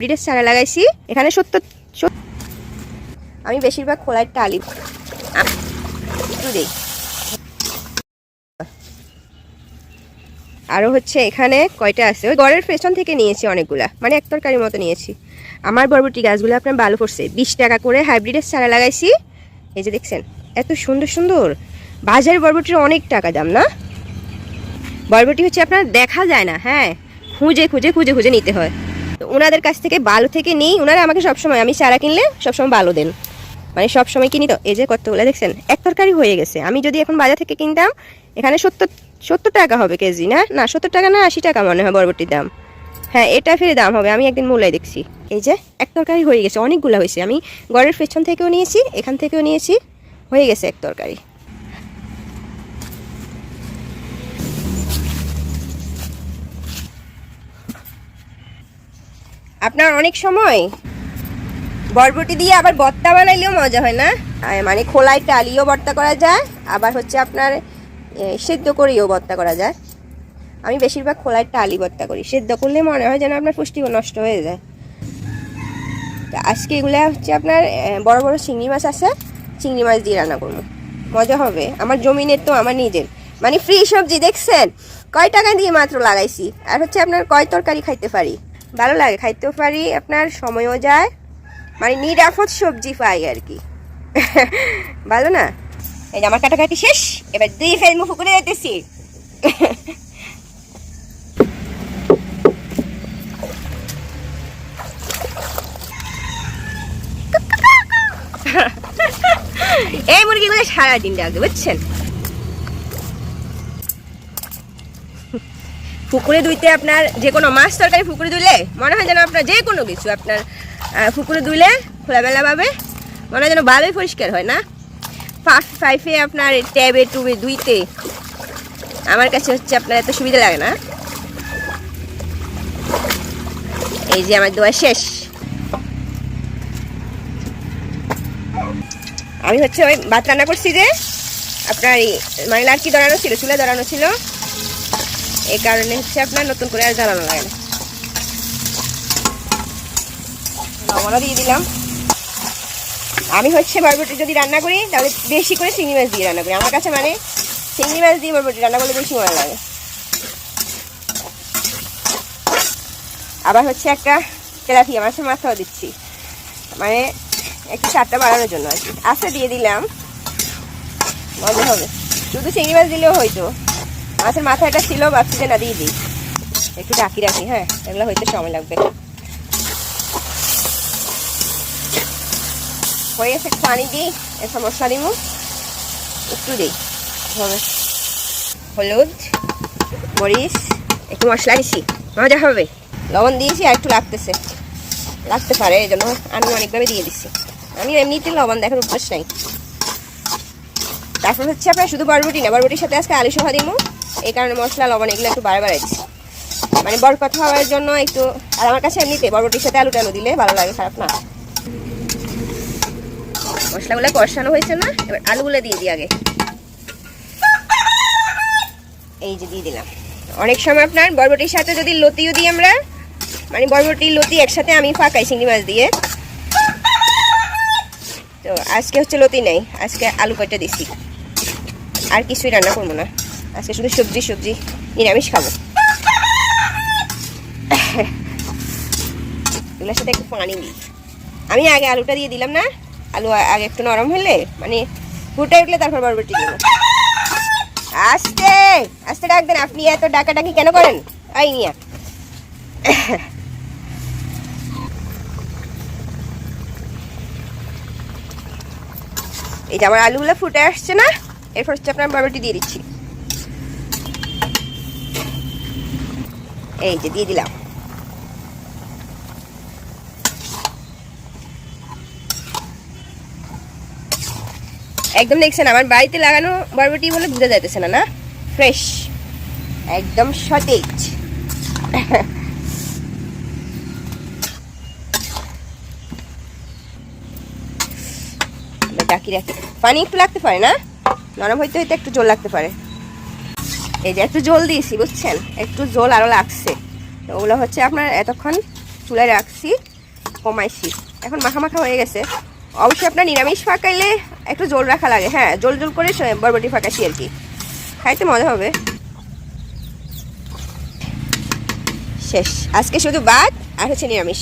ব্রিডের চারা লাগাইছি এখানে 70। আমি বেশিরভাগ খোলায় টালি দিই। আরও হচ্ছে এখানে কয়টা আছে, ওই ঘরের পেছন থেকে নিয়েছি অনেকগুলা, মানে এক তরকারির মতো নিয়েছি। আমার বরবটি গাছগুলো আপনার ভালো পড়ছে, 20 টাকা করে হাইব্রিডের চারা লাগাইছি। এই যে দেখছেন এত সুন্দর সুন্দর। বাজারের বরবটির অনেক টাকা দাম না, বরবটি হচ্ছে আপনার দেখা যায় না, হ্যাঁ খুঁজে খুঁজে খুঁজে খুঁজে নিতে হয়। তো ওনাদের কাছ থেকে ভালো থেকে নিই, ওনারা আমাকে সবসময় আমি চারা কিনলে সবসময় ভালো দেন, মানে সবসময় কিনি। তো এই যে কতগুলো দেখছেন এক তরকারি হয়ে গেছে। আমি যদি এখন বাজার থেকে কিনতাম এখানে 70 টাকা হবে কেজি, না না 70 টাকা না 80 টাকা মনে হয় বরবটির দাম। হ্যাঁ এটা ফিরে দাম হবে, আমি একদিন মূল্যায় দেখছি। এই যে এক তরকারি হয়ে গেছে, অনেকগুলো হয়েছে। আমি ঘরের পেছন থেকেও নিয়েছি, এখান থেকেও নিয়েছি, হয়ে গেছে এক তরকারি। আপনার অনেক সময় বরবটি দিয়ে আবার ভর্তা বানাইলেও মজা হয় না, মানে খোলায় টালিও ভর্তা করা যায়, আবার হচ্ছে আপনার সেদ্ধ করেও ভর্তা করা যায়। আমি বেশিরভাগ খোলায় টালি ভর্তা করি, সেদ্ধ করলে মনে হয় যেন আপনার পুষ্টিগুণ নষ্ট হয়ে যায়। তো আজকে এগুলো হচ্ছে আপনার বড় বড় চিংড়ি মাছ আছে, চিংড়ি মাছ দিয়ে রান্না করবো, মজা হবে। আমার জমিনের তো, আমার নিজের, মানে ফ্রি সবজি। দেখছেন কয় টাকা দিয়ে মাত্র লাগাইছি, আর হচ্ছে আপনার কয় তরকারি খাইতে পারি, ভালো লাগে খাইতেও পারি, আপনার সময়ও যায়, মানে নিরাপদ সবজি পাই আর কি। ভালো না? এই যে আমার কাটাকাটি শেষ, এবার দিয়ে ফেলবো পুকুরে যেতেছি। এই মুরগিগুলো সারাদিন ডাকবে বুঝছেন। পুকুরে ধুইতে আপনার যে কোনো মাছ তরকারি পুকুরে ধুলে মনে হয় যেন আপনার যে কোনো কিছু আপনার পুকুরে ধুলে খোলামেলা ভাবে মনে হয় যেন ভালোই পরিষ্কার হয় না। পাইপে আপনার ট্যাবে টুবে ধুইতে আমার কাছে হচ্ছে আপনার এত সুবিধা লাগে না। এই যে আমার দোয়া শেষ। আমি হচ্ছে ওই ভাত রান্না করছি যে আপনার মানে লাড়কি ধরানো ছিল, চুলে ধরানো ছিল, এই কারণে হচ্ছে আপনার নতুন করে আর জ্বালানো লাগে না। লবণও দিয়ে দিলাম। আমি হচ্ছে বরবটি যদি রান্না করি তাহলে বেশি করে চিংড়ি মাছ দিয়ে রান্না করি, আমার কাছে মানে চিংড়ি মাছ দিয়ে বরবটি রান্না করলে বেশি মজা লাগে। আবার হচ্ছে একটা তেলাপিয়া মাছের মাথাও দিচ্ছি, মানে একটু স্বাদটা বাড়ানোর জন্য আর কি। আস্তে দিয়ে দিলাম, মজা হবে। শুধু চিংড়ি মাছ দিলেও হয়তো, মাছের মাথাটা ছিল, ভাবছি যে না দিয়ে দিই, একটু ঢাকি রাখি। হ্যাঁ এগুলো হইতে সময় লাগবে। হয়ে গেছে, একটু পানি দিই, একটা মশলা দিব, একটু দিই হবে, হলুদ মরিচ একটু মশলা দিছি, মজা হবে। লবণ দিয়েছি আর একটু লাগতে পারে, এই জন্য আমি অনেকভাবে দিয়ে দিচ্ছি। আমি এমনিতে লবণ দেখার অভ্যাস নাই। তারপর হচ্ছে আপনার শুধু বরবটি না, বরবটির সাথে আজকে আলু সহা দিব, এই কারণে মশলা লবণ এগুলো একটু বাড়াবার দিচ্ছি, মানে বরকত হওয়ার জন্য একটু। আর আমার কাছে এমনিতে বরবটির সাথে আলু টালু দিলে ভালো লাগে, খারাপ না। মশলাগুলো কষানো হয়েছে না, এবার আলুগুলো দিয়ে দিই আগে। এই যে দিয়ে দিলাম। অনেক সময় আপনার বরবটির সাথে যদি লতিও দিই আমরা, মানে বরবটি লতি একসাথে আমি ফাঁকাই চিংড়ি মাছ দিয়ে। তো আজকে হচ্ছে লতি নেই, আজকে আলু কয়টা দিছি, আর কিছুই রান্না করবো না আজকে, শুধু সবজি নিরামিষ খাবো। এগুলোর সাথে একটু পানি দিই। আমি আগে আলুটা দিয়ে দিলাম না, আলু আগে একটু নরম হলে মানে ফুটে উঠলে তারপর বরবটি দিব। আস্তে আস্তে ডাকবেন, আপনি এত ডাকাডাকি কেন করেন? আই মিয়া। এই যে আমার আলুগুলো ফুটে আসছে না, এরপর হচ্ছে আপনার বরবটি দিয়ে দিচ্ছি। এই যে দিয়ে দিলাম। একদম দেখছেন আমার বাড়িতে লাগানো বরবটি বলে বুঝা যাইতেছে না, না ফ্রেশ একদম সতেজ। ডাকি রাখি, পানি একটু লাগতে পারে না, নরম হইতে হইতে একটু জল লাগতে পারে। এই যে একটু জল দিয়েছি বুঝছেন, একটু জল আরো লাগছে। তো ওগুলো হচ্ছে আপনার এতক্ষণ চুলায় রাখছি, কমাইছি, এখন মাখা মাখা হয়ে গেছে। অবশ্যই আপনার নিরামিষ পাকাইলে একটু জোল রাখা লাগে, হ্যাঁ জোল জোল করে বরবটি পাকাইছি আর কি, খাইতে মজা হবে। শেষ, আজকে শুধু ভাত আর হচ্ছে নিরামিষ।